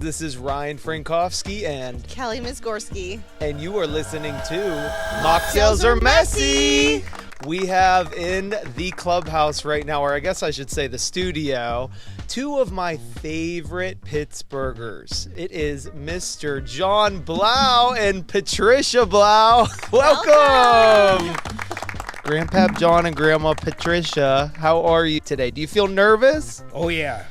This is Ryan Frankowski and Kelly Mizgorski. And you are listening to Mocktails Are Messy. We have in the clubhouse right now, or I guess I should say the studio, two of my favorite Pittsburghers. It is Mr. John Blough and Patricia Blough. Welcome. Grandpap John and Grandma Patricia, how are you today? Do you feel nervous? Oh, yeah.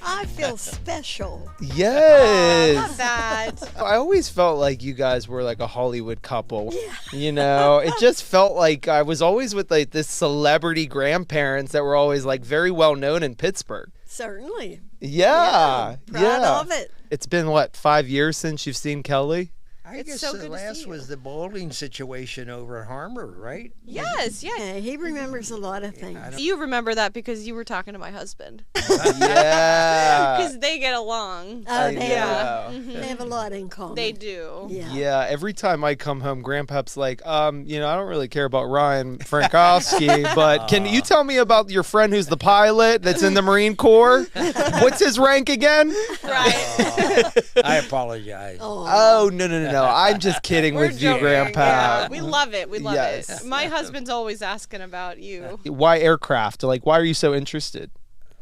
I feel special. Yes. Not bad. I always felt like you guys were like a Hollywood couple. Yeah. You know, it just felt like I was always with like this celebrity grandparents that were always like very well known in Pittsburgh. Certainly. Yeah. Proud of it. It's been what, 5 years since you've seen Kelly? I It's guess so the good to see last you. was the bowling situation over at Harmer, right? Yes, yeah. Yeah, he remembers a lot of things. I don't- You remember that because you were talking to my husband. Yeah. Because they get along. Oh, I they know. They have a lot in common. They do. Yeah. Yeah, every time I come home, Grandpap's like, I don't really care about Ryan Frankowski, but can you tell me about your friend who's the pilot that's in the Marine Corps? What's his rank again? Right. I apologize. Oh, no. I'm just kidding We're with you, joking. Grandpa. Yeah, we love it. We love Yes. it. My husband's always asking about you. Why aircraft? Like, why are you so interested?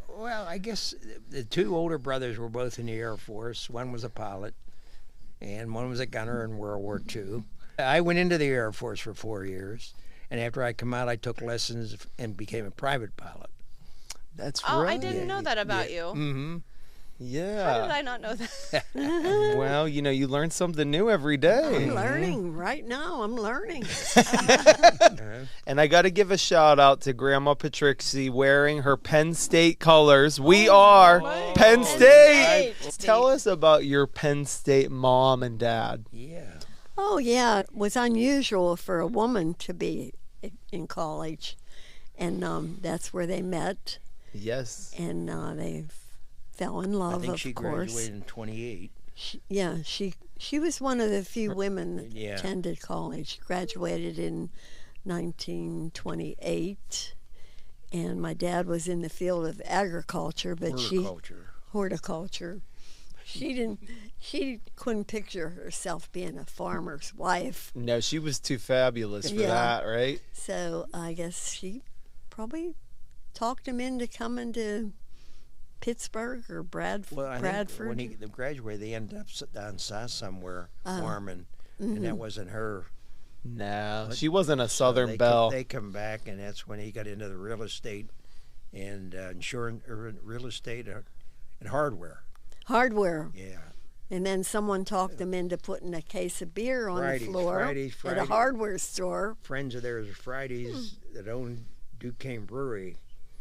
Well, I guess the two older brothers were both in the Air Force. One was a pilot, and one was a gunner in World War II. I went into the Air Force for 4 years, and after I come out, I took lessons and became a private pilot. That's Oh, right. I didn't know that about you. Mm-hmm. Yeah. How did I not know that? Well, you learn something new every day. I'm learning right now. I'm learning. And I got to give a shout out to Grandma Patrixy wearing her Penn State colors. We are wow. Penn State. State. Tell us about your Penn State mom and dad. Yeah. Oh, yeah. It was unusual for a woman to be in college. And that's where they met. Yes. And they fell in love, I think of she course. graduated in 28. She was one of the few women that Yeah. attended college. Graduated in 1928, and my dad was in the field of agriculture, but horticulture. She couldn't picture herself being a farmer's wife. No, she was too fabulous for Yeah. that, right? So I guess she probably talked him into coming to Pittsburgh or Well, I think Bradford. when they graduated, they ended up down south somewhere farming, Mm-hmm. and that wasn't her. No, she wasn't a So Southern belle. They come back, and that's when he got into the real estate and insurance, real estate and hardware. Hardware. Yeah. And then someone talked them into putting a case of beer on the floor at a Friday. hardware store. Friends of theirs, Fridays, that owned Duquesne Brewery,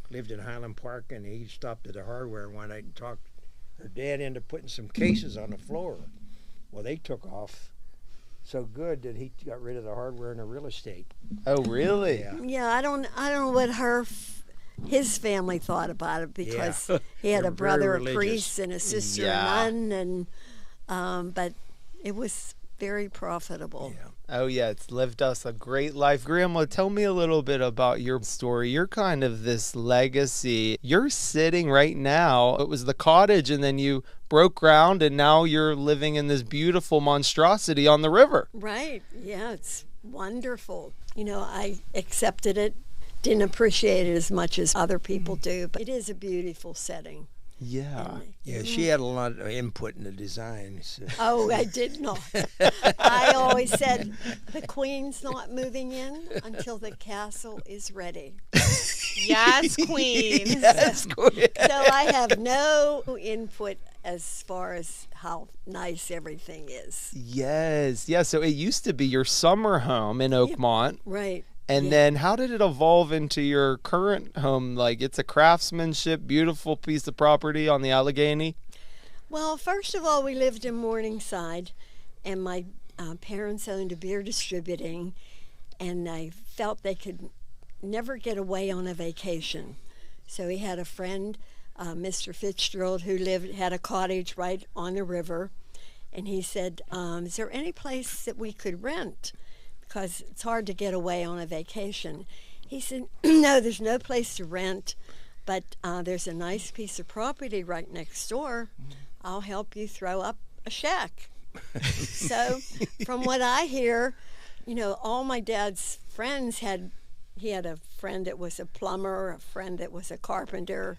lived in Highland Park, and he stopped at the hardware one night and talked her dad into putting some cases on the floor. Well, they took off so good that he got rid of the hardware and the real estate. Oh, really? Yeah. Yeah, I don't know what his family thought about it, because he had They're a brother, very a religious. priest, and a sister, Yeah. a nun, and but it was very profitable. Yeah. Oh, yeah, it's lived us a great life. Grandma, tell me a little bit about your story. You're kind of this legacy. You're sitting right now. It was the cottage, and then you broke ground, and now you're living in this beautiful monstrosity on the river. Right? Yeah, it's wonderful. I accepted it. Didn't appreciate it as much as other people do, but it is a beautiful setting. Yeah. Yeah, she had a lot of input in the design. So. Oh, I did not. I always said the queen's not moving in until the castle is ready. Yes, queen. Yes, Queen. So I have no input as far as how nice everything is. Yes. Yeah, so it used to be your summer home in Oakmont. Right. And then how did it evolve into your current home? Like, it's a craftsmanship, beautiful piece of property on the Allegheny. Well, first of all, we lived in Morningside, and my parents owned a beer distributing, and I felt they could never get away on a vacation. So he had a friend, Mr. Fitzgerald, who had a cottage right on the river, and he said, is there any place that we could rent? Because it's hard to get away on a vacation. He said, no, there's no place to rent. But there's a nice piece of property right next door. I'll help you throw up a shack. So from what I hear, you know, all my dad's friends he had a friend that was a plumber, a friend that was a carpenter,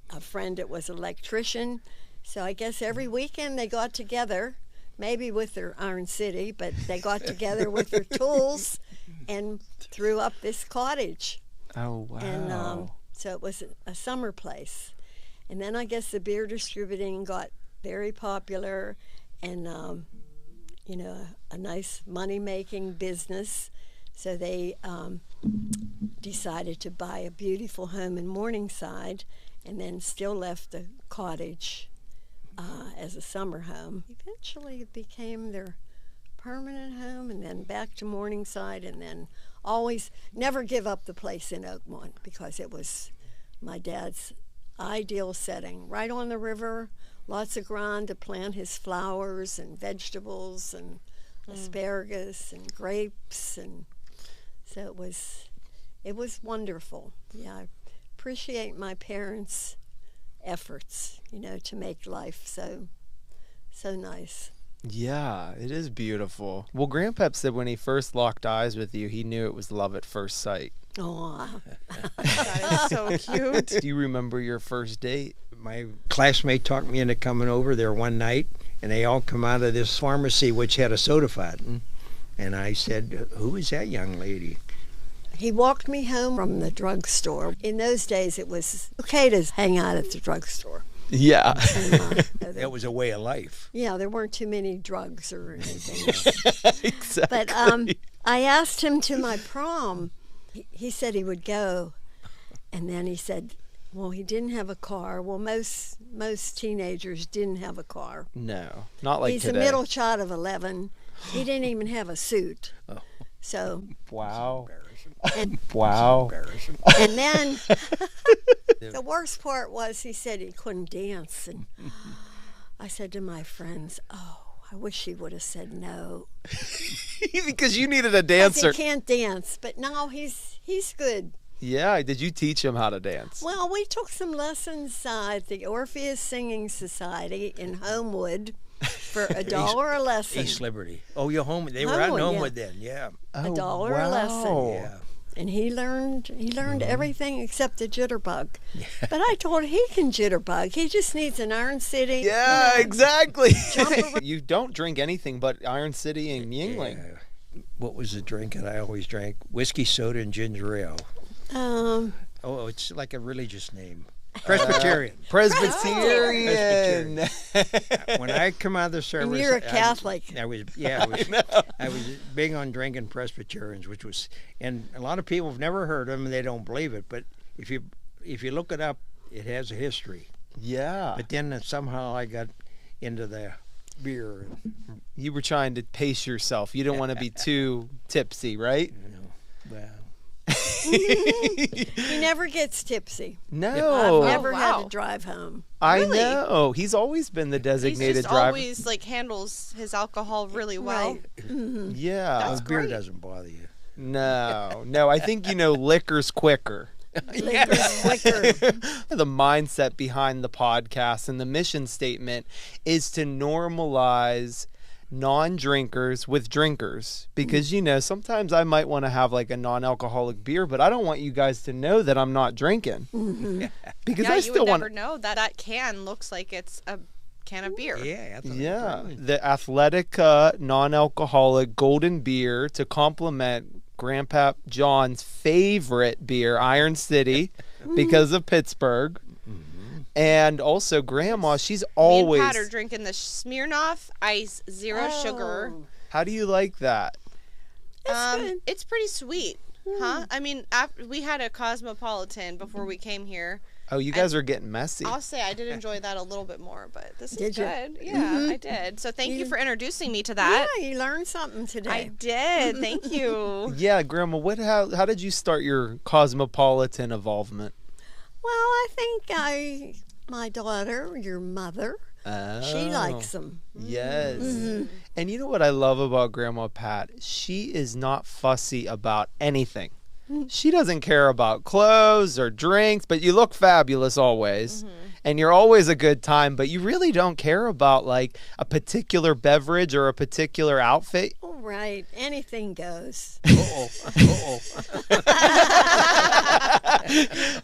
a friend that was an electrician. So I guess every weekend they got together, maybe with their Iron City, but they got together with their tools and threw up this cottage. Oh, wow. And so it was a summer place. And then I guess the beer distributing got very popular and, you know, a nice money-making business. So they decided to buy a beautiful home in Morningside and then still left the cottage as a summer home. Eventually it became their permanent home, and then back to Morningside, and then always never give up the place in Oakmont because it was my dad's ideal setting, right on the river, lots of ground to plant his flowers and vegetables and asparagus and grapes, and so it was wonderful. Yeah, I appreciate my parents' efforts, you know, to make life so nice. Yeah, it is beautiful. Well, Grandpap said when he first locked eyes with you, he knew it was love at first sight. Oh, That is so cute. Do you remember your first date? My classmate talked me into coming over there one night, and they all come out of this pharmacy which had a soda fountain. And I said, "Who is that young lady?" he walked me home from the drugstore. In those days, it was okay to hang out at the drugstore. Yeah. And, That was a way of life. yeah, there weren't too many drugs or anything. Exactly. But I asked him to my prom. He said he would go, and then he said, well, he didn't have a car. Well, most teenagers didn't have a car. No, not like He's today. a middle child of 11. He didn't even have a suit. So, Wow. and, Wow. Embarrassing. and then the worst part was he said he couldn't dance. And I said to my friends, oh, I wish he would have said no. Because you needed a 'Cause dancer. he can't dance. But no, he's good. Yeah. Did you teach him how to dance? Well, we took some lessons at the Orpheus Singing Society in Homewood for $1 a lesson. East Liberty. Oh, you're home. They were out in Homewood, yeah. Homewood then. Yeah. $1 a lesson. Yeah. And he learned everything except the jitterbug. But I told him he can jitterbug. He just needs an Iron City. Yeah, exactly. Jump around. You don't drink anything but Iron City and Yingling. Yeah. What was the drink that I always drank? Whiskey, soda, and ginger ale. Oh, it's like a religious name. Presbyterian. Presbyterian. When I come out of the service, And you're a Catholic. I was big on drinking Presbyterians, which was, and a lot of people have never heard of them and they don't believe it. But if you look it up, it has a history. Yeah. But then somehow I got into the beer. You were trying to pace yourself. You didn't want to be too tipsy, right? Well, He never gets tipsy. No. I've never had wow. to drive home. I Really? know. He's always been the He's designated just driver. always like handles his alcohol really well. Right. Yeah. That's beer great. doesn't bother you. No. I think liquor's quicker. Liquor's quicker. The mindset behind the podcast and the mission statement is to normalize non-drinkers with drinkers, because sometimes I might want to have like a non-alcoholic beer, but I don't want you guys to know that I'm not drinking. Because Yeah, I you still would want never know that can looks like it's a can of beer. Yeah. the athletic non-alcoholic golden beer to complement Grandpap John's favorite beer, Iron City, because of Pittsburgh. And also Grandma, she's always... Me and Pat are drinking the Smirnoff Ice Zero Sugar. How do you like that? Good. It's pretty sweet, huh? I mean, we had a Cosmopolitan before we came here. Oh, you guys are getting messy. I'll say I did enjoy that a little bit more, but this Did is you? good. Yeah, I did. So thank you for introducing me to that. Yeah, you learned something today. I did. Thank you. Yeah, Grandma, how did you start your Cosmopolitan involvement? Well, I think my daughter, your mother, she likes them. Yes. And you know what I love about Grandma Pat? She is not fussy about anything. She doesn't care about clothes or drinks, but you look fabulous always. And you're always a good time, but you really don't care about like a particular beverage or a particular outfit. All right, anything goes.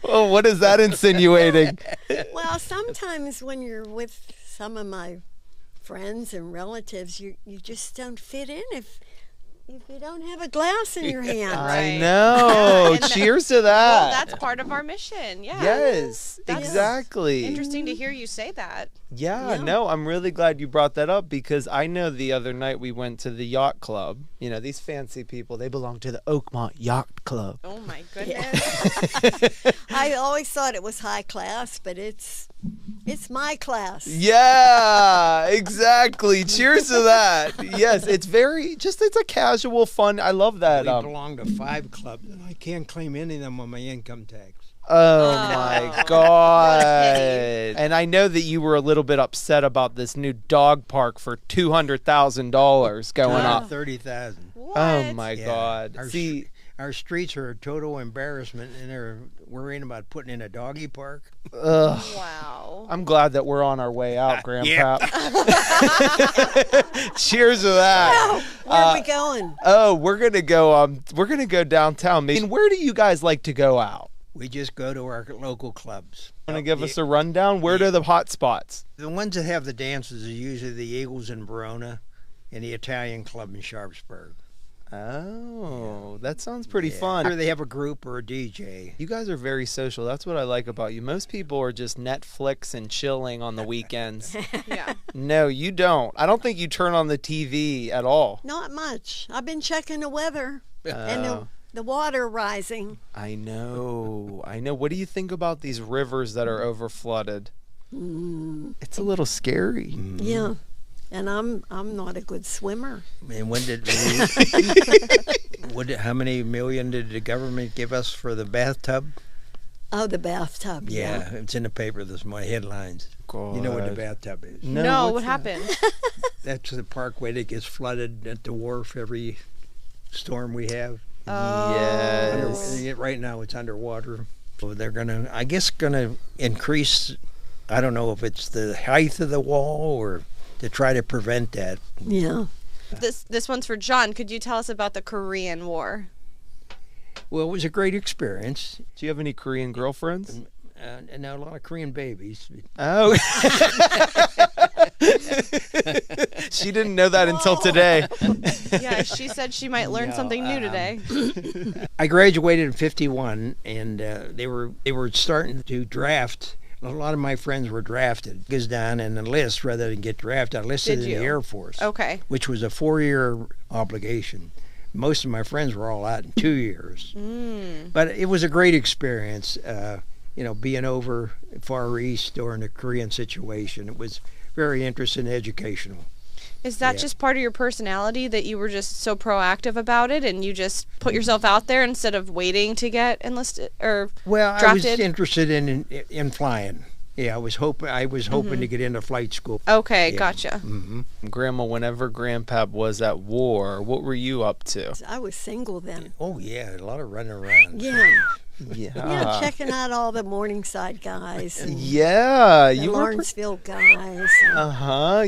Well, what is that insinuating? Well, sometimes when you're with some of my friends and relatives, you just don't fit in if you don't have a glass in your hand. I know. And Cheers to Well, that. that's part of our mission. Yeah. Yes, That's exactly. Interesting to hear you say that. Yeah, Yeah. no, I'm really glad you brought that up because I know the other night we went to the yacht club. You know, these fancy people, they belong to the Oakmont Yacht Club. Oh my goodness. I always thought it was high class, but it's my class. Yeah, exactly. Cheers to that. Yes, it's it's a casual fun. I love that. We belong to 5 clubs, and I can't claim any of them on my income tax. Oh my Oh. God. Pity. And I know that you were a little bit upset about this new dog park for $200,000 going up. 30,000. What? Oh my Yeah. God. Our, See, our streets are a total embarrassment, and they're worrying about putting in a doggy park. ugh. Wow. I'm glad that we're on our way out, Grandpap. Cheers to that. Where are we going? Oh, we're gonna go downtown. I mean, where do you guys like to go out? We just go to our local clubs. Want to give us a rundown? Where are the hot spots? The ones that have the dances are usually the Eagles in Verona and the Italian Club in Sharpsburg. Oh, that sounds pretty Yeah. fun. Or they have a group or a DJ. You guys are very social. That's what I like about you. Most people are just Netflix and chilling on the weekends. Yeah. No, you don't. I don't think you turn on the TV at all. Not much. I've been checking the weather and Oh. the water rising. I know. What do you think about these rivers that are over flooded? It's a little scary. Yeah. And I'm not a good swimmer. And when did how many million did the government give us for the bathtub? Oh, the bathtub. Yeah, it's in the paper this morning, headlines. You know what the bathtub is? No, what's what that? happened? That's the parkway that gets flooded at the wharf every storm we have. Oh. Yes. Right now it's underwater. So they're I guess gonna increase, I don't know if it's the height of the wall or to try to prevent that. Yeah. This one's for John. Could you tell us about the Korean War? Well, it was a great experience. Do you have any Korean girlfriends? And now a lot of Korean babies. Oh. She didn't know that until today. Yeah, she said she might learn something new today. I graduated in '51, and they were starting to draft. A lot of my friends were drafted. Goes down and enlist rather than get drafted. I enlisted Did in you? the Air Force, Okay. which was a 4-year obligation. Most of my friends were all out in 2 years. But it was a great experience, being over Far East or in a Korean situation. It was very interesting and educational. Is that Yeah. just part of your personality that you were just so proactive about it and you just put yourself out there instead of waiting to get enlisted or Well, I was drafted? interested in flying. Yeah, I was hoping to get into flight school. Okay, Yeah. gotcha. Hmm. Grandma, whenever Grandpap was at war, what were you up to? I was single then. Oh yeah, a lot of running around. Yeah. Yeah. Yeah, checking out all the Morningside guys and Yeah, the you were. Lawrenceville guys.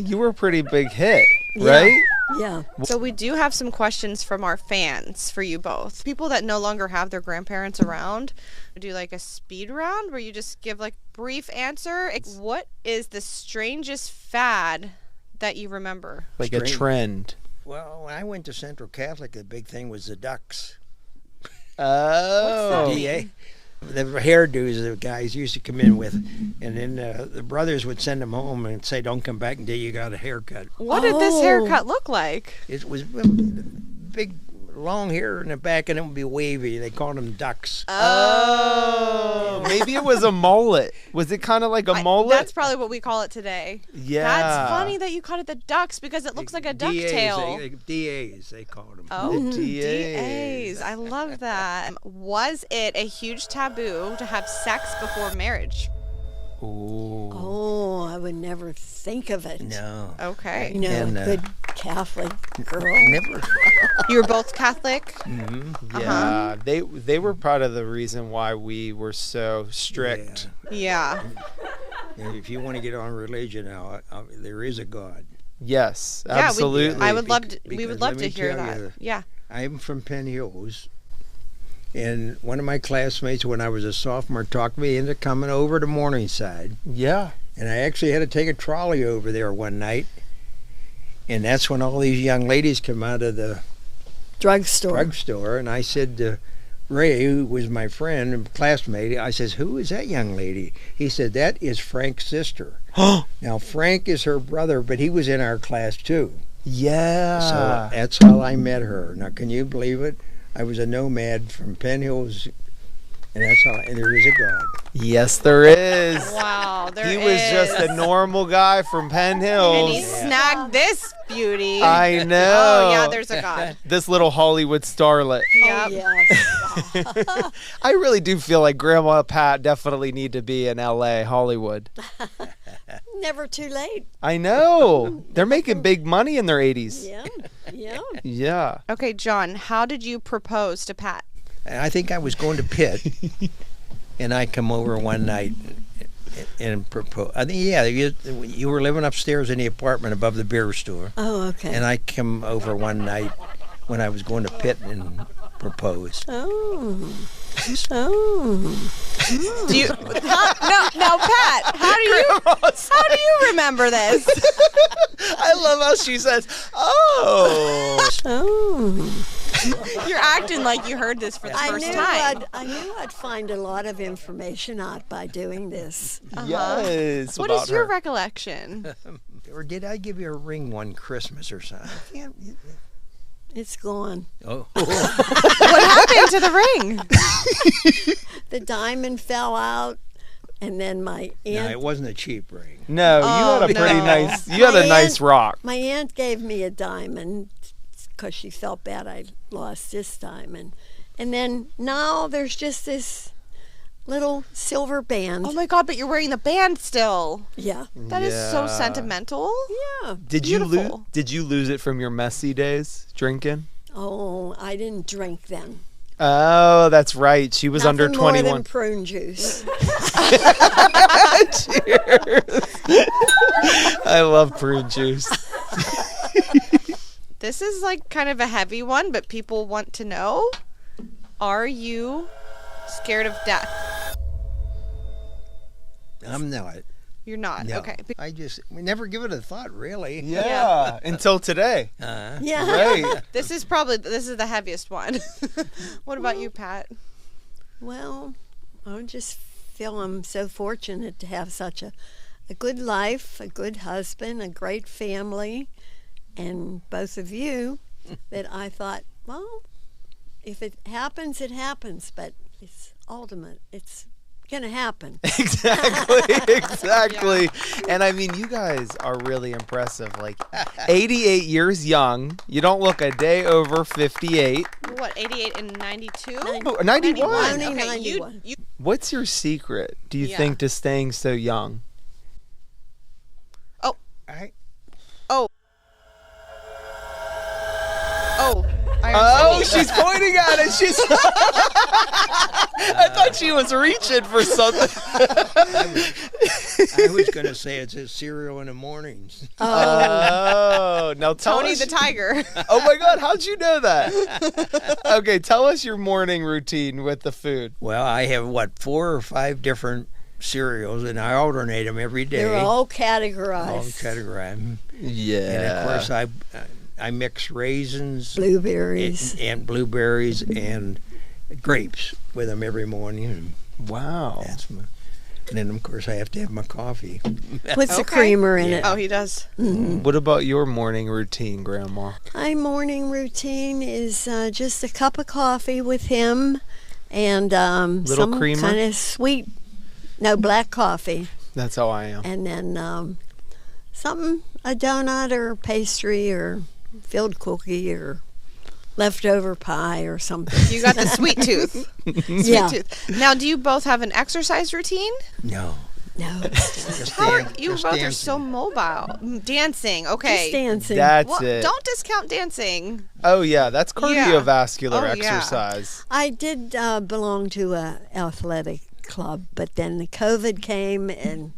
You were a pretty big hit, Yeah. right? Yeah. So we do have some questions from our fans for you both. People that no longer have their grandparents around, do like a speed round where you just give like brief answer. What is the strangest fad that you remember? Like a Strange. trend. Well, when I went to Central Catholic, the big thing was the ducks. Oh. DA. The hairdos the guys used to come in with, and then the brothers would send them home and say, "Don't come back until you got a haircut." What did this Oh. haircut look like? It was big, long hair in the back, and it would be wavy. They called them ducks. Oh. Maybe it was a mullet. Was it kind of like a mullet? That's probably what we call it today. Yeah. That's funny that you called it the ducks because it looks like a ducktail. DAs, they called them. Oh, The DAs. DAs. I love that. Was it a huge taboo to have sex before marriage? Ooh. Oh, I would never think of it. No. Okay. You know, And, a good Catholic girl. Never. You were both Catholic? Yeah, they were part of the reason why we were so strict. Yeah. And if you want to get on religion now, there is a God. Yes, Yeah, absolutely. we would love to Because love let to me hear tell that. you, Yeah. I'm from Penn Hills, and one of my classmates when I was a sophomore talked me into coming over to Morningside. Yeah. And I actually had to take a trolley over there one night. And that's when all these young ladies come out of the drugstore. And I said to Ray, who was my friend and classmate, I says, "Who is that young lady?" He said, "That is Frank's sister." Now, Frank is her brother, but he was in our class too. Yeah. So that's how I met her. Now, can you believe it? I was a nomad from Penn Hills, and that's how. And there is a God. Yes, there is. Wow, there He was just a normal guy from Penn And he Hills. snagged this beauty. I know. Oh, yeah, there's a God. This little Hollywood starlet. Yep. Yes. I really do feel like Grandma Pat definitely need to be in LA, Hollywood. Never too late. I know. They're making big money in their 80s. Yeah. Yeah. Yeah. Okay, John, how did you propose to Pat? And I think I was going to Pitt, and I come over one night and propose. I think, yeah, you were living upstairs in the apartment above the beer store. Oh, okay. And I come over one night when I was going to Pitt and propose. Oh. Oh. Do you? No, Pat. How do you remember this? I love how she says, "Oh." Oh. You're acting like you heard this for the first time. I knew I'd find a lot of information out by doing this. Yes. What about is your her. recollection? Or did I give you a ring one Christmas or something? I can't. It's gone. Oh. What happened to the ring? The diamond fell out, and then my No, aunt it wasn't a cheap ring. No, you had a pretty no. nice. You had a My nice aunt- rock. my aunt gave me a diamond because she felt bad I lost this diamond. And then now there's just this little silver band. Oh my God! But you're wearing the band still. Yeah. That is so Yeah. sentimental. Yeah. Did you lose? Beautiful. Did you lose it from your messy days drinking? Oh, I didn't drink then. Oh, that's right. She was under Nothing more 21. than prune juice. Cheers. I love prune juice. This is like kind of a heavy one, but people want to know: are you scared of death? I'm not. You're not. No. Okay. We never give it a thought, really. Yeah. Until today. Yeah. Right. This is the heaviest one. What about you, Pat? Well, I just feel I'm so fortunate to have such a good life, a good husband, a great family, and both of you, that I thought, well, if it happens, it happens, but it's ultimate. It's going to happen. Exactly. And I mean, you guys are really impressive. Like 88 years young. You don't look a day over 58. What, 88 and 92? Oh, 91. Only Okay, 91. you What's your secret, do you Yeah. think, to staying so young? Oh, she's pointing at it. She's. I thought she was reaching for something. I was going to say it's a cereal in the mornings. Oh, now tell Tony us. the Tiger. Oh my God, how'd you know that? Okay, tell us your morning routine with the food. Well, I have, 4 or 5 different cereals, and I alternate them every day. They're all All categorized. categorized. Yeah. And of course, I mix raisins Blueberries. and blueberries and grapes with them every morning. And Wow. and then, of course, I have to have my coffee. Puts the Okay. creamer in it. Oh, he does. What about your morning routine, Grandma? My morning routine is just a cup of coffee with him and some creamer? kind of sweet, no, black coffee. That's how I am. And then a donut or pastry or filled cookie or leftover pie or something. You got the sweet tooth. Yeah. Now, do you both have an exercise routine? No. No, Just How are, dan- you just both are dancing. so mobile. Dancing, okay. just dancing. That's Well, it. don't discount dancing. Oh yeah, that's cardiovascular Oh, yeah. exercise. I did belong to a athletic club, but then the COVID came and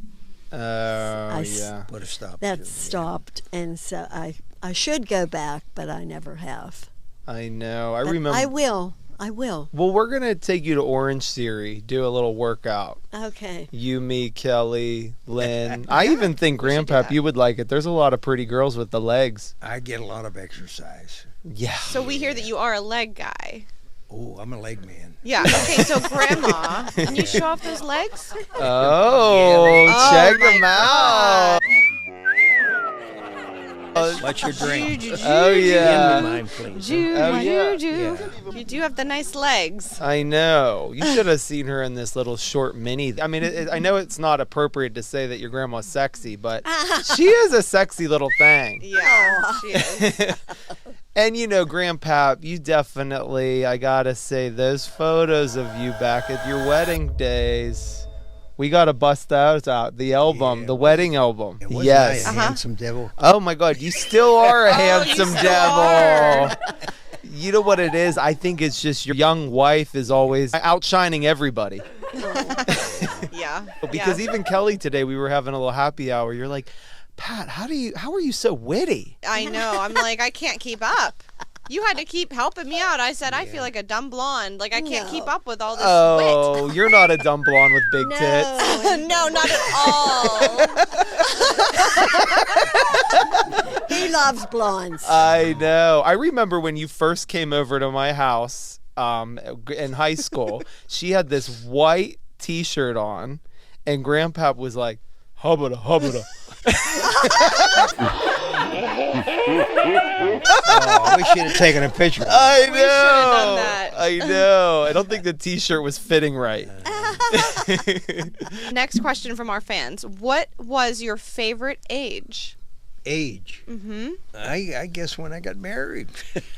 Oh s- yeah. Put a stop. that to it, yeah. stopped. And so I should go back, but I never have. I know. I But remember. I will. I will. Well, we're gonna take you to Orange Theory, do a little workout. Okay. You, me, Kelly, Lynn. I even think we should do Grandpap, that. you would like it. There's a lot of pretty girls with the legs. I get a lot of exercise. Yeah. So we hear that you are a leg guy. Oh, I'm a leg man. Yeah. Okay. So Grandma, can you show off those legs? Oh, check my them out. What's your drink? Oh Hand me yeah. mine, please. Oh, yeah. You do have the nice legs. I know. You should have seen her in this little short mini. I mean, I know it's not appropriate to say that your grandma's sexy, but she is a sexy little thing. Yeah, she is. And you know, Grandpap, you definitely, I gotta say, those photos of you back at your wedding days, we gotta bust those out. The album, Yeah, the wedding album. Wasn't Yes. I a handsome devil? Oh my God, you still are a handsome still devil. You know what it is? I think it's just your young wife is always outshining everybody. Yeah. Because even Kelly today, we were having a little happy hour. You're like, Pat, how are you so witty? I know. I'm like, I can't keep up. You had to keep helping me out. I said, I feel like a dumb blonde. Like, I can't keep up with all this Oh, you're not a dumb blonde with big tits. wit. No, not at all. He loves blondes. I know. I remember when you first came over to my house in high school, she had this white T-shirt on, and Grandpap was like, hubbada, hubbada. Oh, we should have taken a picture. I know. We should have done that. I know. I don't think the T-shirt was fitting right. Next question from our fans. What was your favorite age? Age. Mm-hmm. I guess when I got married.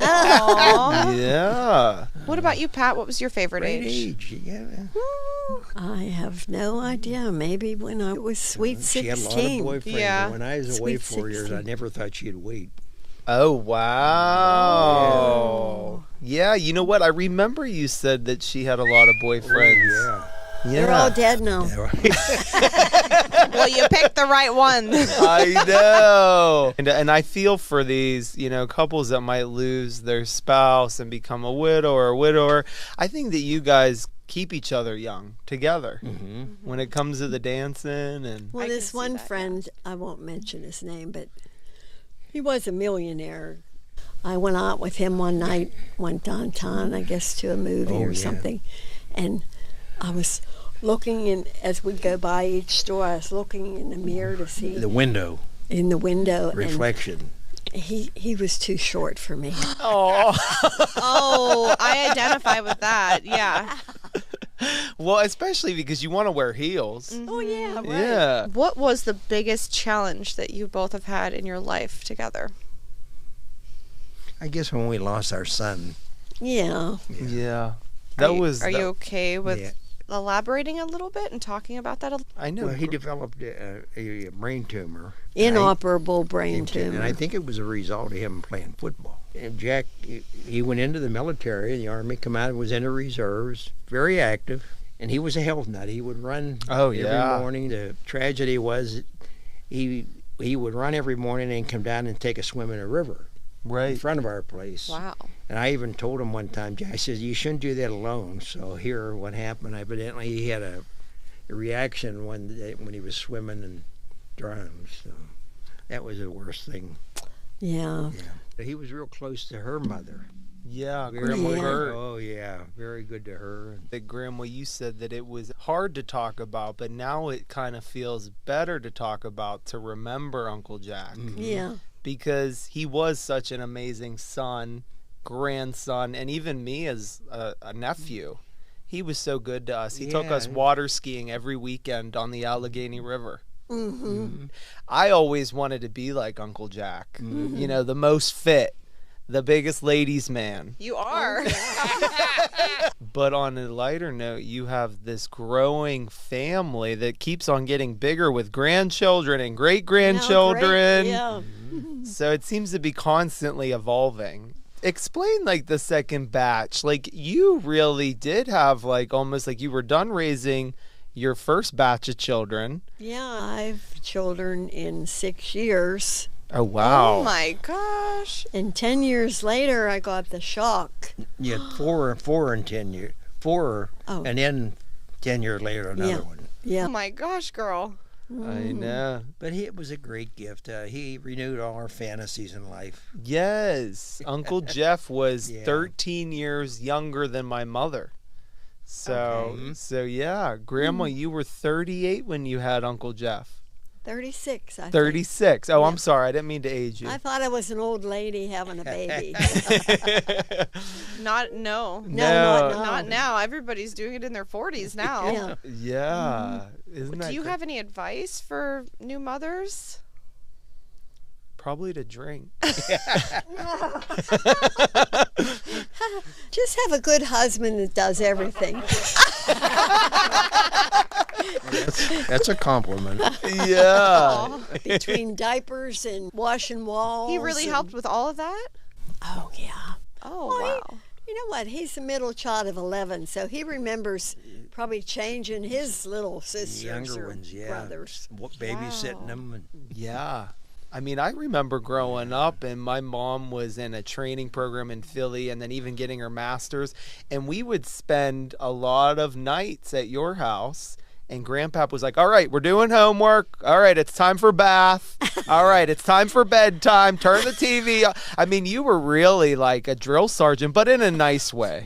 Aw. Yeah. What about you, Pat? What was your favorite Great age? age. Yeah. I have no idea. Maybe when I was sweet She had a lot of 16. boyfriends. Yeah. But when I was away Sweet 4 years, I 16. never thought she'd wait. Oh, wow. Yeah, you know what? I remember you said that she had a lot of boyfriends. Yeah. They're all dead now. Well, you picked the right one. I know. And I feel for these, couples that might lose their spouse and become a widow or a widower. I think that you guys keep each other young together when it comes to the dancing and Well, I this can see one that, friend, I won't mention his name, but he was a millionaire. I went out with him one night, went downtown, I guess, to a movie Oh, or yeah. something. And I was looking in, as we go by each store, I was looking in the mirror to see The window, in the window. reflection. And he was too short for me. oh. Oh, I identify with that. Yeah. Well, especially because you want to wear heels. Oh, yeah, right. Yeah. What was the biggest challenge that you both have had in your life together? I guess when we lost our son. Yeah. Yeah. That was Are you okay with Yeah. elaborating a little bit and talking about that? I know. Well, he developed a brain tumor. Inoperable brain And tumor. I think it was a result of him playing football. And Jack, he went into the military, the Army, come out and was in the reserves, very active. And he was a health nut. He would run every morning. The tragedy was he would run every morning and come down and take a swim in a river in Right. front of our place. Wow. And I even told him one time, Jack says, you shouldn't do that alone. So here, what happened, evidently he had a reaction one day when he was swimming and drowned. So that was the worst thing. Yeah. Yeah. He was real close to her mother. Yeah, Very Grandma good. Gert. Oh, yeah. Very good to her. That Grandma, you said that it was hard to talk about, but now it kind of feels better to talk about, to remember Uncle Jack. Yeah. Because he was such an amazing son, grandson, and even me as a nephew. He was so good to us. He took us Yeah. water skiing every weekend on the Allegheny River. Mm-hmm. I always wanted to be like Uncle Jack. The most fit, the biggest ladies' man. You are. But on a lighter note, you have this growing family that keeps on getting bigger with grandchildren and great-grandchildren. Yeah. So it seems to be constantly evolving. Explain like the second batch. Like you really did have like almost like you were done raising your first batch of children. Yeah, I've children in 6 years. Oh, wow. Oh my gosh. And 10 years later, I got the shock. You had four in 10 years. Four, Oh. and then 10 years later, another Yeah. one. Yeah. Oh my gosh, girl. I know. But it was a great gift. He renewed all our fantasies in life. Yes. Uncle Jeff was Yeah. 13 years younger than my mother. So, Okay. so yeah, Grandma, you were 38 when you had Uncle Jeff. 36, I think. 36. Oh, Yeah. I'm sorry. I didn't mean to age you. I thought I was an old lady having a baby. No. No, No. Not now. Everybody's doing it in their 40s now. Yeah. Yeah. Isn't that Do you great? have any advice for new mothers? Probably to drink. Just have a good husband that does everything. That's a compliment. Yeah. Between diapers and washing walls. He really and- helped with all of that? Oh, yeah. Oh, Well, wow. You know what? He's the middle child of 11, so he remembers probably changing his little sisters Younger or ones, yeah. brothers. Babysitting Wow. them. And Yeah. I mean, I remember growing up and my mom was in a training program in Philly and then even getting her master's. And we would spend a lot of nights at your house. And Grandpap was like, all right, we're doing homework. All right, it's time for bath. All right, it's time for bedtime. Turn the TV on. I mean, you were really like a drill sergeant, but in a nice way.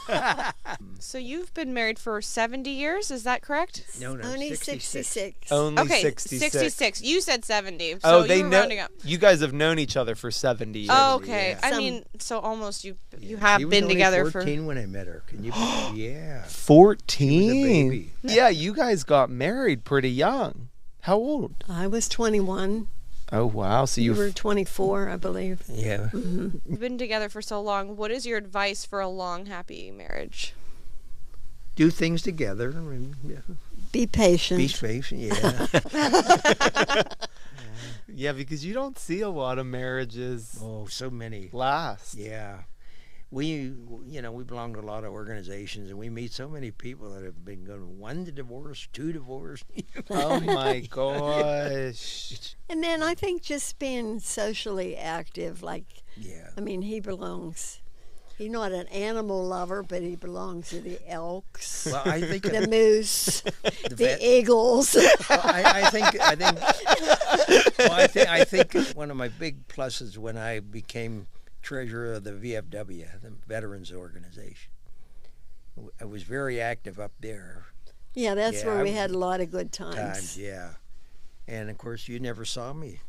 yeah. So you've been married for 70 years, is that correct? No, Only 66. 66. Only Okay, 66. 66. You said 70. So Oh, they you were know. rounding up. You guys have known each other for 70 years. Oh, okay. yeah. I Some- mean, so almost you She have was been only together 14 when I met her. Can you? Yeah. 14. baby. Yeah, you guys got married pretty young. How old? I was 21. Oh, wow. So You you were 24, I believe. Yeah. You've been together for so long. What is your advice for a long, happy marriage? Do things together. And, yeah. Be patient. Be patient. Yeah. Yeah, because you don't see a lot of marriages Oh, so many. last. Yeah. We belong to a lot of organizations, and we meet so many people that have been going one to divorce, two divorce. Oh my gosh. And then I think just being socially active, like, Yeah. I mean, he belongs. He's not an animal lover, but he belongs to the elks, Well, I think the moose, the vet- eagles. I think one of my big pluses when I became treasurer of the VFW, the Veterans Organization, I was very active up there. Yeah, that's Yeah, where we I- had a lot of good times. Yeah. And of course, you never saw me.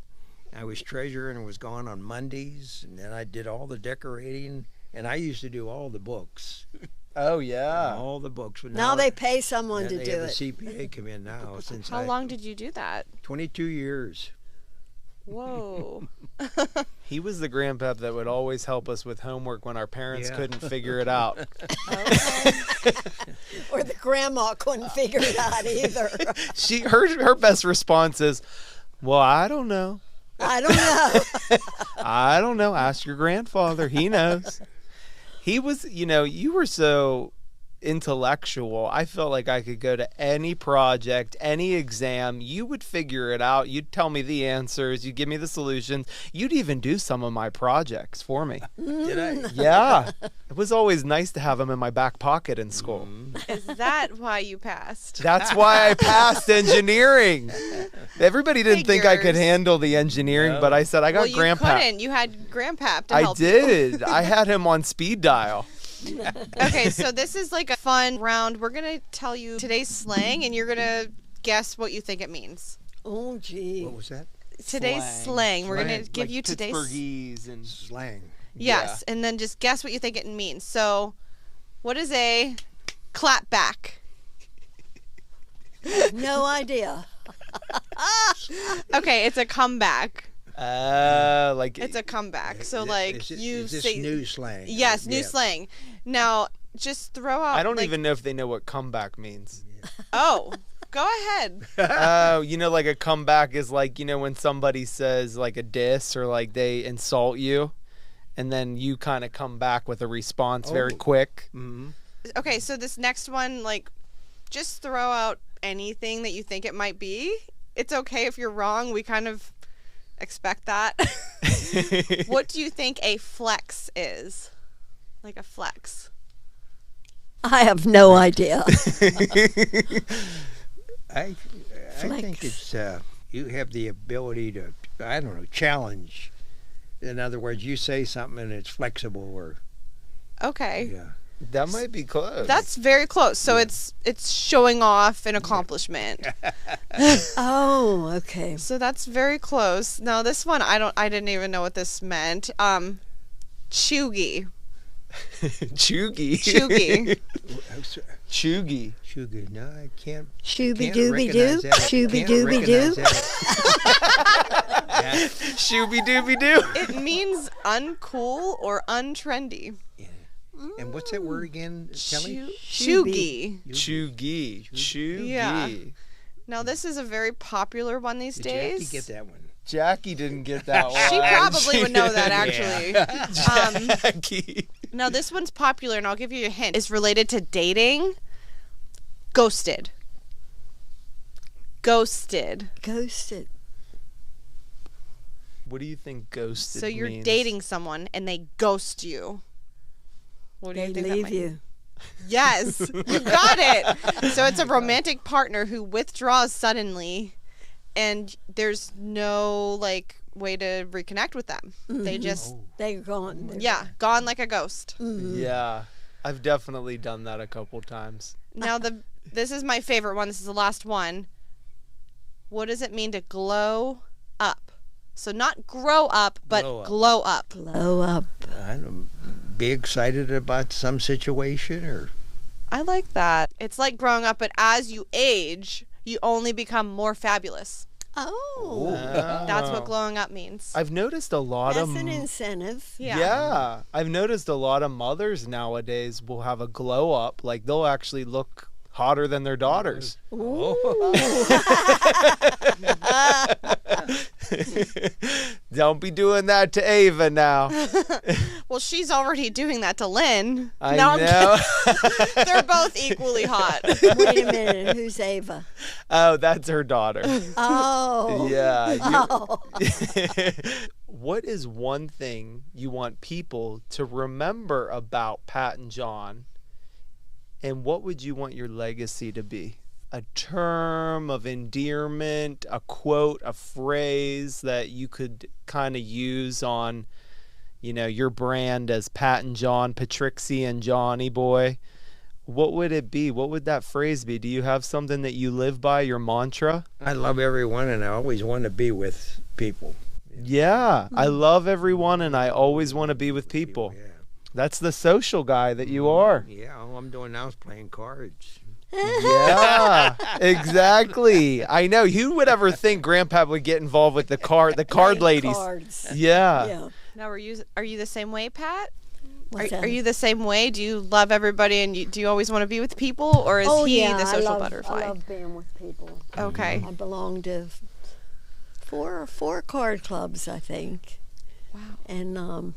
I was treasurer and was gone on Mondays, and then I did all the decorating, and I used to do all the books. Oh, yeah. All the books. But Now they pay someone now to they do have it. the CPA come in now since How long did you do that? 22 years. Whoa. He was the grandpap that would always help us with homework when our parents Yeah. couldn't figure it out. Or the grandma couldn't figure it out either. Her best response is, well, I don't know. I don't know. I don't know. Ask your grandfather. He knows. He was, you were so intellectual. I felt like I could go to any project, any exam. You would figure it out. You'd tell me the answers. You'd give me the solutions. You'd even do some of my projects for me. Did I? Yeah. It was always nice to have them in my back pocket in school. Is that why you passed? That's why I passed engineering. Everybody didn't think I could Figures. handle the engineering, No. but I said, I got Well, you Grandpap. couldn't. You had Grandpap to I help you. did. I had him on speed dial. Okay, so this is like a fun round. We're going to tell you today's slang, and you're going to guess what you think it means. Oh, gee. What was that? Today's slang. We're going Slang. to give Like you today's... Pittsburghese and Slang. Yes, and then just guess what you think it means. So, what is a clap back? No idea. Okay, it's a comeback. Like It's a comeback. So is this new slang? Yes, new slang. Now, just throw out. I don't even know if they know what comeback means. Oh, go ahead. Oh, like a comeback is like, when somebody says like a diss or like they insult you, and then you kind of come back with a response very quick. Mm-hmm. Okay, so this next one, just throw out anything that you think it might be. It's okay if you're wrong. We kind of expect that. What do you think a flex is? Like a flex. I have no idea. I think it's you have the ability to, I don't know, challenge. In other words, you say something and it's flexible, or Okay. yeah. That might be close. That's very close. So it's showing off an accomplishment. Oh, okay. So that's very close. Now this one I didn't even know what this meant. Chuggy. Chuggy. Chuggy. Chuggy. Sugar. No, I can't. Shooby can't dooby doo. recognize that. Shooby Can't dooby doo. recognize that. Shooby dooby doo. It means uncool or untrendy. Yeah. And what's that word again, Kelly? Chuggy. Chuggy. Chuggy. Yeah. Now this is a very popular one these Did days. Jackie get that one? Jackie didn't get that one. She probably would know that actually. Jackie. Now this one's popular, and I'll give you a hint. It's related to dating. Ghosted. Ghosted. Ghosted. What do you think ghosted So you're means? dating someone and they ghost you. What do They you think that leave might you. Yes, you got it. So it's a romantic partner who withdraws suddenly, and there's no way to reconnect with them. They just They're gone. gone like a ghost. Yeah. I've definitely done that a couple times. Now this is my favorite one. This is the last one. What does it mean to glow up? So not grow up, but glow up. Blow up. I don't be excited about some situation, or I like that. It's like growing up, but as you age, you only become more fabulous. Oh. That's what glowing up means. I've noticed a lot That's of an incentive. Yeah. I've noticed a lot of mothers nowadays will have a glow up, like they'll actually look hotter than their daughters. Don't be doing that to Ava now. Well, she's already doing that to Lynn. I No, I'm know. kidding. They're both equally hot. Wait a minute. Who's Ava? Oh, that's her daughter. Oh. Yeah. Oh. What is one thing you want people to remember about Pat and John? And what would you want your legacy to be? A term of endearment, a quote, a phrase that you could kind of use on, your brand as Pat and John, Patrixy and Johnny Boy. What would it be? What would that phrase be? Do you have something that you live by, your mantra? I love everyone, and I always want to be with people. Yeah, I love everyone, and I always want to be with people. Yeah. That's the social guy that you are. Yeah, all I'm doing now is playing cards. Yeah, exactly. I know. Who would ever think Grandpa would get involved with the card ladies? Cards. Yeah. Yeah. Now, are you the same way, Pat? What's Are that? you the same way? Do you love everybody, and do you always want to be with people, or is he the social butterfly? I love being with people. Okay. I belong to four card clubs, I think. Wow. And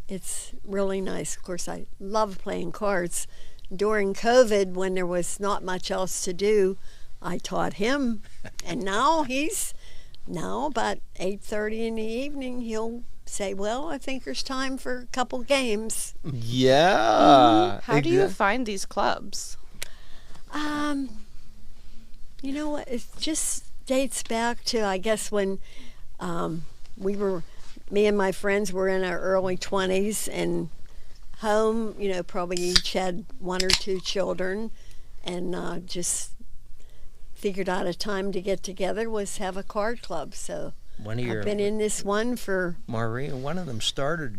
it's really nice. Of course, I love playing cards. During COVID, when there was not much else to do, I taught him. And now about 8:30 in the evening, he'll say, well, I think there's time for a couple games. Yeah. How do you find these clubs? You know what? It just dates back to, I guess, when me and my friends were in our early 20s and home, probably each had one or two children, and just figured out a time to get together was have a card club. So I've been in this one for... Maureen, one of them started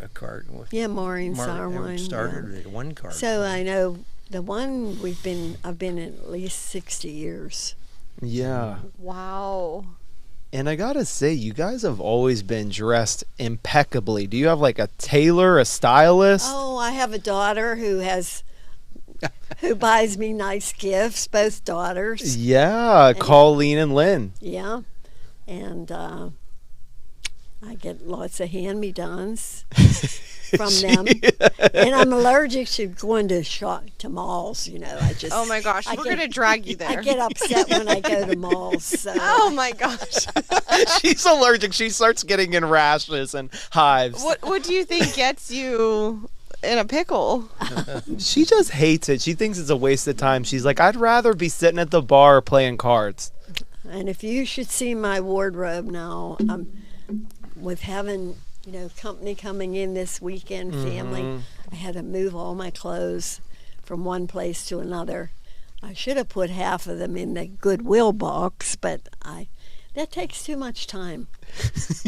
a card. Yeah, Maureen Sarwine. Started one card. So I know the one I've been in at least 60 years. Yeah. Wow. And I gotta say, you guys have always been dressed impeccably. Do you have like a tailor, a stylist? Oh, I have a daughter who buys me nice gifts, both daughters. Yeah, Colleen and Lynn. Yeah. And I get lots of hand-me-downs from them. And I'm allergic to going to malls, you know. Oh my gosh, we're going to drag you there. I get upset when I go to malls. So. Oh my gosh. She's allergic. She starts getting in rashes and hives. What do you think gets you in a pickle? She just hates it. She thinks it's a waste of time. She's like, I'd rather be sitting at the bar playing cards. And if you should see my wardrobe now, with having, you know, company coming in this weekend, family, I had to move all my clothes from one place to another. I should have put half of them in the Goodwill box, but that takes too much time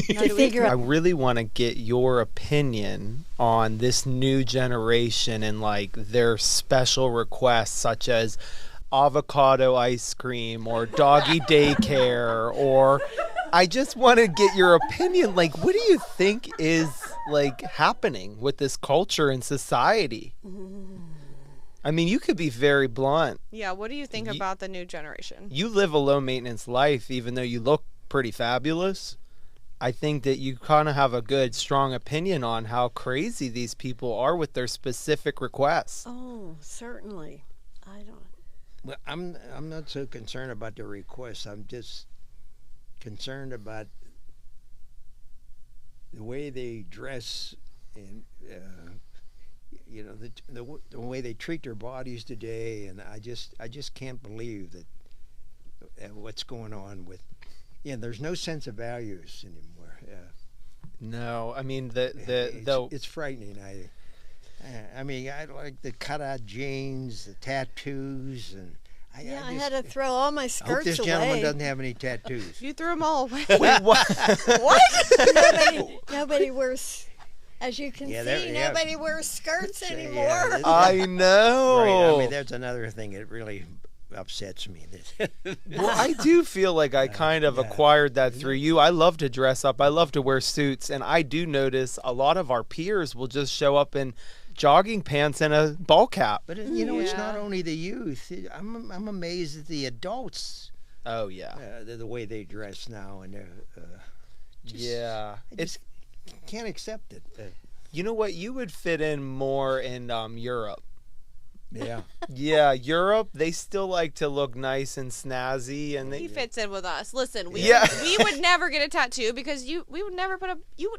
to figure I out. really want to get your opinion on this new generation and like their special requests, such as avocado ice cream or doggy daycare, or I just want to get your opinion. Like, what do you think is like happening with this culture and society? I mean, you could be very blunt. Yeah, what do you think about the new generation? You live a low maintenance life, even though you look pretty fabulous. I think that you kind of have a good, strong opinion on how crazy these people are with their specific requests. Oh, certainly. I don't. Well, I'm not so concerned about the requests. I'm just concerned about the way they dress and you know, the way they treat their bodies today. And I just can't believe that what's going on with. Yeah, there's no sense of values anymore. No, I mean it's frightening. I mean, I like the cutout jeans, the tattoos, and I had to throw all my I skirts hope this away. gentleman doesn't have any tattoos. You threw them all away. Wait, what? What? Nobody wears, as you can see, nobody wears skirts anymore. Yeah, I know. right. I mean, that's another thing that really upsets me. Well, I do feel like I kind of acquired that through you. I love to dress up. I love to wear suits. And I do notice a lot of our peers will just show up in jogging pants and a ball cap. But, you know, it's not only the youth. I'm amazed at the adults. Oh, yeah. The way they dress now. And yeah. I just can't accept it. You know what? You would fit in more in Europe. Yeah. Yeah, Europe, they still like to look nice and snazzy, and He fits in with us. Listen, we would never get a tattoo because you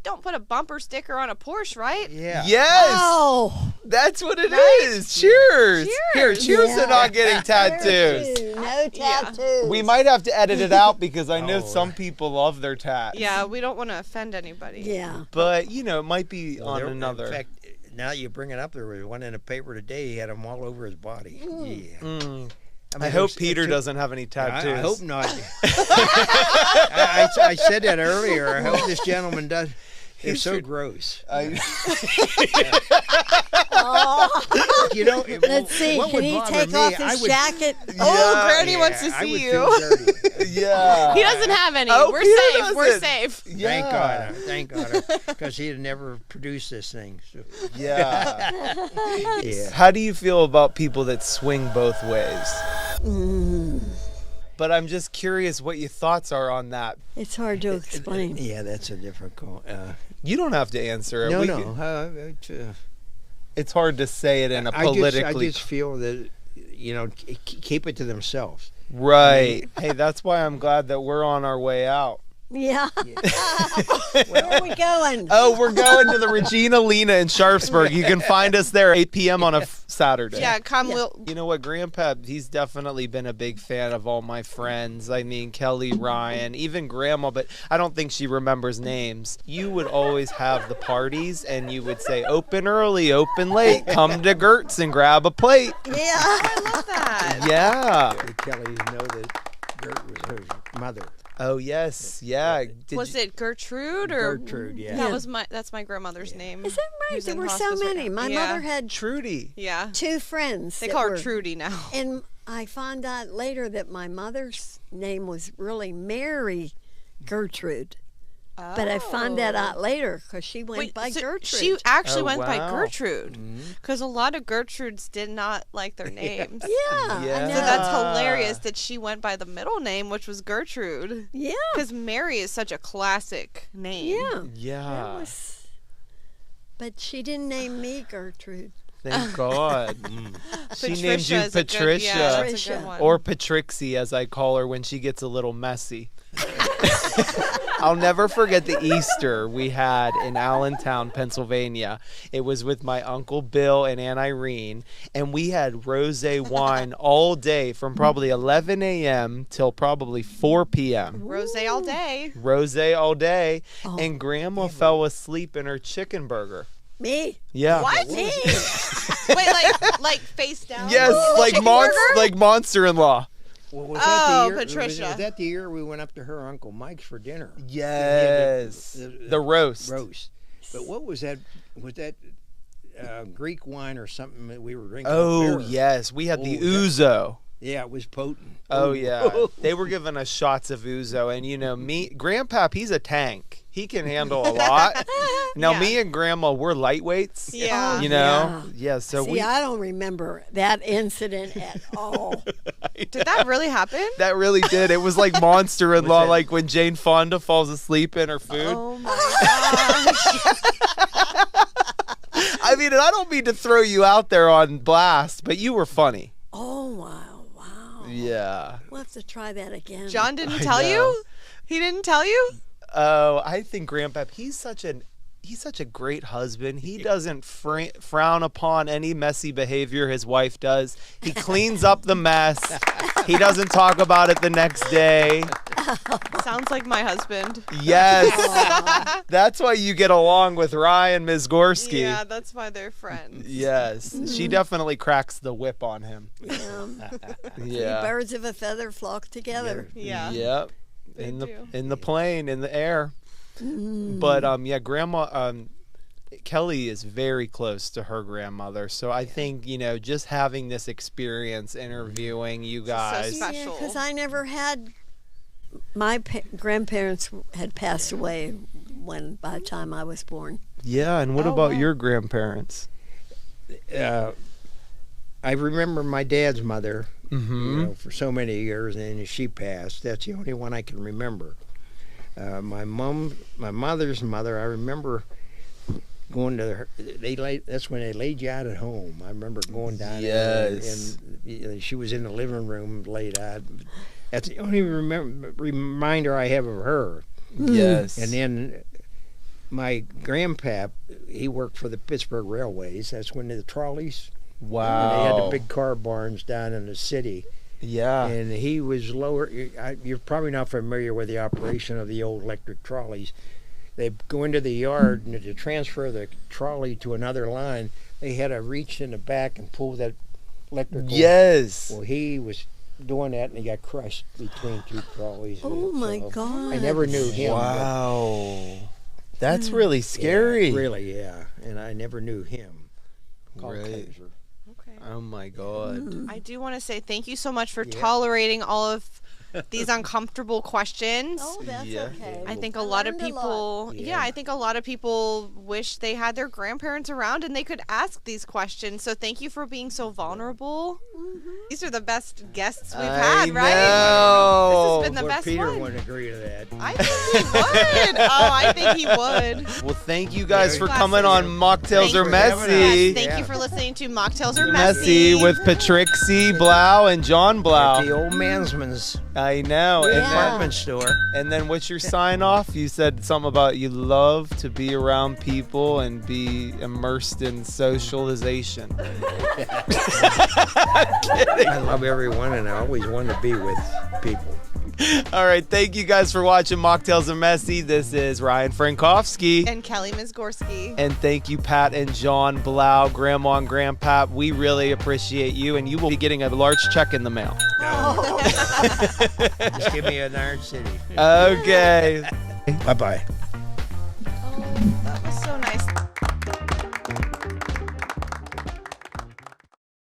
don't put a bumper sticker on a Porsche, right? Yeah. Yes. Oh, That's what it Right? is. Cheers. Cheers. Here, cheers to not getting tattoos. no tattoos. We might have to edit it out because I know Oh. some people love their tats. Yeah, we don't want to offend anybody. Yeah. But, you know, it might be Well, on there- another. In fact, now you bring it up, there was one in the paper today. He had them all over his body. Yeah. Mm. I mean, I hope there's- Peter there's- doesn't have any tattoos. I hope not. I said that earlier. I hope this gentleman does. They're so gross. You know, Let's see. what Can would he bother take me, off I his would- jacket? Oh, Granny wants to I see would you. feel dirty. Yeah. He doesn't have any. Oh, We're Peter safe. We're doesn't. safe. Thank God, because he'd never produced this thing. So. Yeah. Yeah. How do you feel about people that swing both ways? But I'm just curious what your thoughts are on that. It's hard to explain. Yeah, that's a different call. You don't have to answer it. No, We no. can- It's hard to say it in a I politically... just feel that, you know, keep it to themselves. Right. Hey, that's why I'm glad that we're on our way out. Yeah. Where are we going? Oh, we're going to the Regina Lena in Sharpsburg. You can find us there 8 p.m. on a Saturday. Yeah, come. We'll. You know what, Grandpap, he's definitely been a big fan of all my friends. I mean, Kelly, Ryan, even Grandma, but I don't think she remembers names. You would always have the parties, and you would say, open early, open late, come to Gertz and grab a plate. Yeah. I love that. Yeah. Kelly know that Gert was her mother. Oh, yes. Yeah. Was it Gertrude or Gertrude, yeah. That's my grandmother's name. Is that right? Who's There in were so hospice right many. now. My Yeah. mother had Trudy. Yeah. 2 friends. They that call her were- Trudy now. And I found out later that my mother's name was really Mary Gertrude. But I found that out later because she went by so Gertrude. She actually Oh, went by wow. Gertrude because a lot of Gertrudes did not like their names. yeah. Yeah. I know. So that's hilarious that she went by the middle name, which was Gertrude. Yeah. Because Mary is such a classic name. Yeah. Yeah. That was, but she didn't name me Gertrude. Thank God. She named Patricia you is a good- Patricia. yeah, that's a Patricia. good one. Or Patrixy, as I call her when she gets a little messy. I'll never forget the Easter we had in Allentown, Pennsylvania. It was with my Uncle Bill and Aunt Irene, and we had rosé wine all day from probably 11 a.m. till probably 4 p.m. Rosé all day. Rosé all day, Oh, and Grandma fell asleep in her chicken burger. Me? Yeah. What? Me? Wait, like face down? Yes, like Chicken burger? monster-in-law. Well, was Oh, that the year, Patricia. Was that the year we went up to her Uncle Mike's for dinner? Yes. The roast. Roast. But what was that? Was that Greek wine or something that we were drinking? Oh, up there? yes. We had the Oh, yeah. ouzo. Yeah, it was potent. Oh, Ooh. yeah. They were giving us shots of ouzo. And, you know, Grandpap, he's a tank. He can handle a lot. Now, Yeah. me and Grandma, we're lightweights. Yeah. You know? Yeah, so See, I don't remember that incident at all. Did that really happen? that really did. It was like monster-in-law, that? like when Jane Fonda falls asleep in her food. Oh my gosh. I mean, and I don't mean to throw you out there on blast, but you were funny. Oh, wow. Yeah. We'll have to try that again. John didn't I tell know. you? He didn't tell you? Oh, I think Grandpap, he's such a great husband. He doesn't frown upon any messy behavior his wife does. He cleans up the mess. He doesn't talk about it the next day. Sounds like my husband. Yes. That's why you get along with Ryan Ms. Gorski. Yeah, that's why they're friends. Yes. She definitely cracks the whip on him. Yeah. Birds of a feather flock together. Yeah. Yep. They In do. the plane, in the air. But yeah, Grandma Kelly is very close to her grandmother, so I think, you know, just having this experience interviewing you guys. special. Yeah, because I never had. My grandparents had passed away by the time I was born. Yeah, and what Oh, about wow. your grandparents? I remember my dad's mother, Mm-hmm. you know, for so many years, and then she passed. That's the only one I can remember. My mother's mother, I remember going to her. That's when they laid you out at home. I remember going down Yes. there, and she was in the living room laid out. That's the only reminder I have of her. Yes. And then my grandpap, he worked for the Pittsburgh Railways. That's when the trolleys. Wow. They had the big car barns down in the city. Yeah. And he was lower. You're probably not familiar with the operation of the old electric trolleys. They go into the yard, and to transfer the trolley to another line, they had to reach in the back and pull that electrical. Yes. Well, he was doing that, and he got crushed between two trolleys. Oh, my So God. I never knew him. but- Wow. That's really scary. Yeah, really, yeah. And I never knew him. Called Right. Kaiser. Okay. Oh my God. I do want to say thank you so much for Yeah. tolerating all of these uncomfortable questions. Oh, that's Yeah. okay. I think a lot of learned a lot. people, Yeah. I think a lot of people wish they had their grandparents around and they could ask these questions. So thank you for being so vulnerable. These are the best guests we've had, right? know. This has been the Poor best Peter one. wouldn't agree to that. I think he would. Oh, I think he would. Well, thank you guys Yeah, for classic. coming on Mocktails Thank Are you. Messy. Thank Yeah. you for listening to Mocktails Are Messy Messy. with Patrixy Blough and John At Blough. the old mansman's I know. Yeah. department store. And then what's your sign off? You said something about you love to be around people and be immersed in socialization. I love everyone, and I always want to be with people. All right. Thank you guys for watching Mocktails Are Messy. This is Ryan Frankowski. And Kelly Mizgorski. And thank you, Pat and John Blough, Grandma and Grandpap. We really appreciate you, and you will be getting a large check in the mail. Just give me an Iron City. Okay. Bye-bye. Oh, that was so nice.